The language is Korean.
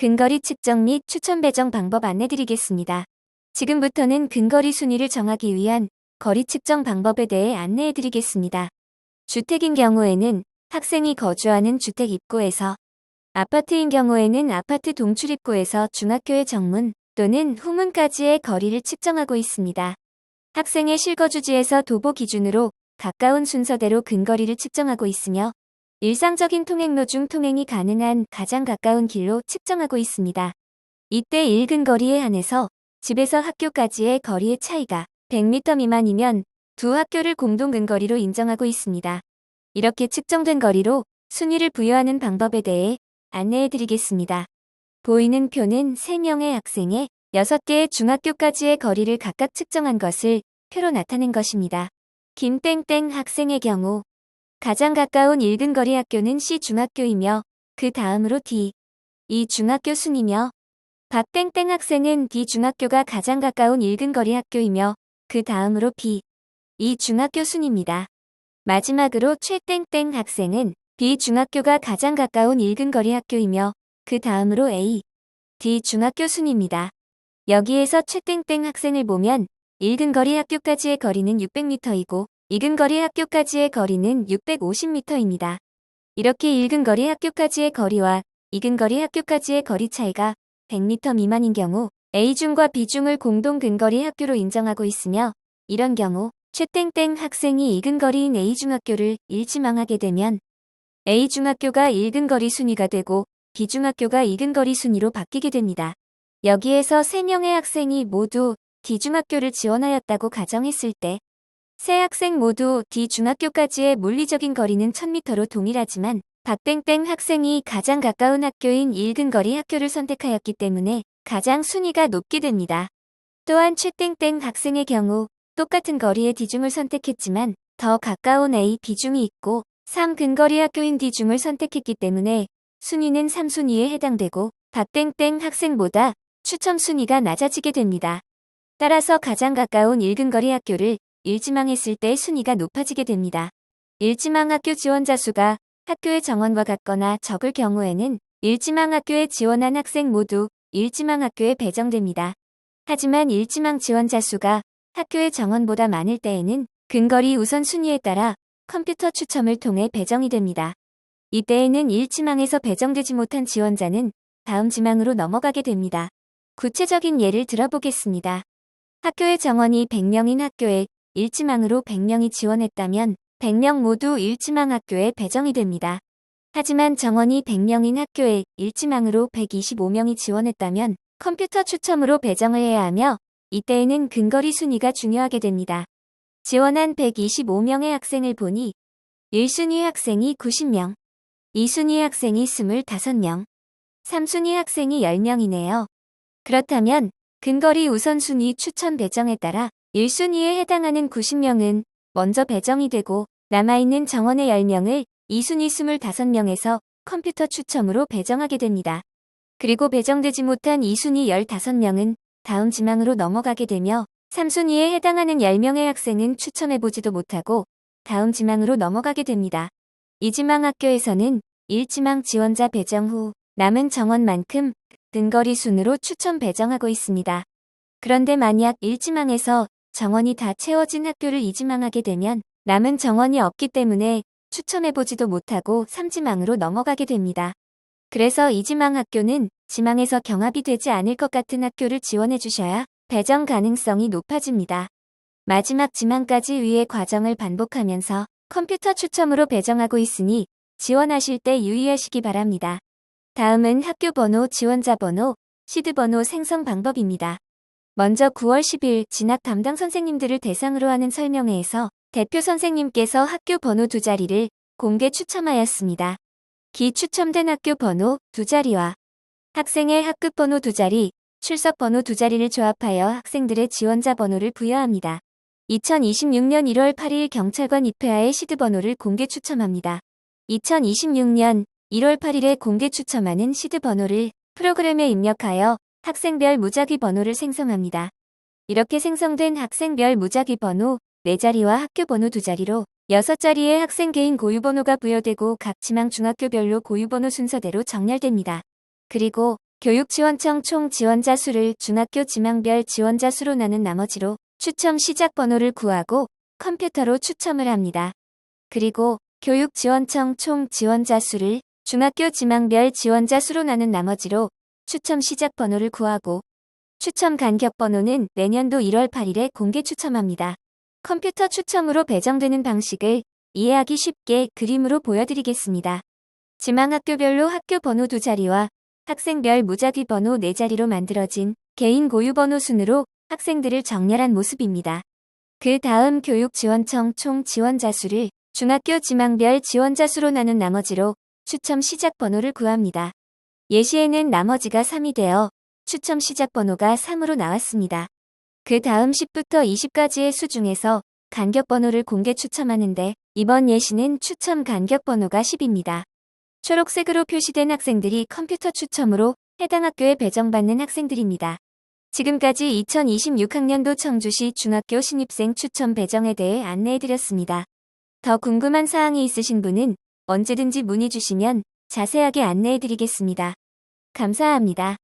근거리 측정 및 추천 배정 방법 안내드리겠습니다. 지금부터는 근거리 순위를 정하기 위한 거리 측정 방법에 대해 안내해드리겠습니다. 주택인 경우에는 학생이 거주하는 주택 입구에서, 아파트인 경우에는 아파트 동출입구에서 중학교의 정문 또는 후문까지의 거리를 측정하고 있습니다. 학생의 실거주지에서 도보 기준으로 가까운 순서대로 근거리를 측정하고 있으며 일상적인 통행로 중 통행이 가능한 가장 가까운 길로 측정하고 있습니다. 이때 1근거리에 한해서 집에서 학교까지의 거리의 차이가 100m 미만이면 두 학교를 공동 근거리로 인정하고 있습니다. 이렇게 측정된 거리로 순위를 부여하는 방법에 대해 안내해드리겠습니다. 보이는 표는 3명의 학생의 6개의 중학교까지의 거리를 각각 측정한 것을 표로 나타낸 것입니다. 김땡땡 학생의 경우 가장 가까운 1근거리 학교는 C중학교이며 그 다음으로 D, 이 중학교 순이며 박땡땡 학생은 D중학교가 가장 가까운 1근거리 학교이며 그 다음으로 B, 이 중학교 순입니다. 마지막으로 최땡땡 학생은 B중학교가 가장 가까운 1근거리 학교이며 그 다음으로 A, D중학교 순입니다. 여기에서 최땡땡 학생을 보면 1근거리 학교까지의 거리는 600m이고 2근거리 학교까지의 거리는 650m입니다. 이렇게 1근거리 학교까지의 거리와 2근거리 학교까지의 거리 차이가 100m 미만인 경우 A중과 B중을 공동 근거리 학교로 인정하고 있으며 이런 경우 최땡땡 학생이 2근거리인 A중학교를 일지망하게 되면 A중학교가 1근거리 순위가 되고 B중학교가 2근거리 순위로 바뀌게 됩니다. 여기에서 3명의 학생이 모두 D중학교를 지원하였다고 가정했을 때 세 학생 모두 D중학교까지의 물리적인 거리는 1000m로 동일하지만 박땡땡 학생이 가장 가까운 학교인 1근거리 학교를 선택하였기 때문에 가장 순위가 높게 됩니다. 또한 최땡땡 학생의 경우 똑같은 거리의 D중을 선택했지만 더 가까운 A, B중이 있고 3근거리 학교인 D중을 선택했기 때문에 순위는 3순위에 해당되고 박땡땡 학생보다 추첨 순위가 낮아지게 됩니다. 따라서 가장 가까운 1근거리 학교를 일지망했을 때 순위가 높아지게 됩니다. 일지망 학교 지원자 수가 학교의 정원과 같거나 적을 경우에는 일지망 학교에 지원한 학생 모두 일지망 학교에 배정됩니다. 하지만 일지망 지원자 수가 학교의 정원보다 많을 때에는 근거리 우선순위에 따라 컴퓨터 추첨을 통해 배정이 됩니다. 이때에는 일지망에서 배정되지 못한 지원자는 다음 지망으로 넘어가게 됩니다. 구체적인 예를 들어보겠습니다. 학교의 정원이 100명인 학교에 일지망으로 100명이 지원했다면 100명 모두 일지망 학교에 배정이 됩니다. 하지만 정원이 100명인 학교에 일지망으로 125명이 지원했다면 컴퓨터 추첨으로 배정을 해야 하며 이때에는 근거리 순위가 중요하게 됩니다. 지원한 125명의 학생을 보니 1순위 학생이 90명, 2순위 학생이 25명, 3순위 학생이 10명이네요. 그렇다면 근거리 우선순위 추천 배정에 따라 1순위에 해당하는 90명은 먼저 배정이 되고 남아있는 정원의 10명을 2순위 25명에서 컴퓨터 추첨으로 배정하게 됩니다. 그리고 배정되지 못한 2순위 15명은 다음 지망으로 넘어가게 되며 3순위에 해당하는 10명의 학생은 추첨해보지도 못하고 다음 지망으로 넘어가게 됩니다. 이 지망 학교에서는 1지망 지원자 배정 후 남은 정원만큼 근거리 순으로 추천 배정하고 있습니다. 그런데 만약 1지망에서 정원이 다 채워진 학교를 2지망하게 되면 남은 정원이 없기 때문에 추첨해보지도 못하고 3지망으로 넘어가게 됩니다. 그래서 2지망 학교는 지망에서 경합이 되지 않을 것 같은 학교를 지원해 주셔야 배정 가능성이 높아집니다. 마지막 지망까지 위의 과정을 반복하면서 컴퓨터 추첨으로 배정하고 있으니 지원하실 때 유의하시기 바랍니다. 다음은 학교 번호, 지원자 번호, 시드 번호 생성 방법입니다. 먼저 9월 10일 진학 담당 선생님들을 대상으로 하는 설명회에서 대표 선생님께서 학교 번호 2자리를 공개 추첨하였습니다. 기 추첨된 학교 번호 2자리와 학생의 학급 번호 2자리, 출석 번호 2자리를 조합하여 학생들의 지원자 번호를 부여합니다. 2026년 1월 8일 경찰관 입회하에 시드 번호를 공개 추첨합니다. 2026년 1월 8일에 공개 추첨하는 시드 번호를 프로그램에 입력하여 학생별 무작위 번호를 생성합니다. 이렇게 생성된 학생별 무작위 번호 4자리와 학교 번호 2자리로 6자리의 학생 개인 고유번호가 부여되고 각 지망 중학교별로 고유번호 순서대로 정렬됩니다. 그리고 교육지원청 총 지원자 수를 중학교 지망별 지원자 수로 나눈 나머지로 추첨 시작 번호를 구하고 컴퓨터로 추첨을 합니다. 그리고 교육지원청 총 지원자 수를 중학교 지망별 지원자 수로 나눈 나머지로 추첨 시작 번호를 구하고 추첨 간격 번호는 내년도 1월 8일에 공개 추첨합니다. 컴퓨터 추첨으로 배정되는 방식을 이해하기 쉽게 그림으로 보여드리겠습니다. 지망학교별로 학교 번호 2자리와 학생별 무작위 번호 4자리로 만들어진 개인 고유 번호 순으로 학생들을 정렬한 모습입니다. 그 다음 교육지원청 총 지원자 수를 중학교 지망별 지원자 수로 나눈 나머지로 추첨 시작 번호를 구합니다. 예시에는 나머지가 3이 되어 추첨 시작 번호가 3으로 나왔습니다. 그 다음 10부터 20까지의 수 중에서 간격 번호를 공개 추첨하는데 이번 예시는 추첨 간격 번호가 10입니다. 초록색으로 표시된 학생들이 컴퓨터 추첨으로 해당 학교에 배정받는 학생들입니다. 지금까지 2026학년도 청주시 중학교 신입생 추첨 배정에 대해 안내해드렸습니다. 더 궁금한 사항이 있으신 분은 언제든지 문의 주시면 자세하게 안내해드리겠습니다. 감사합니다.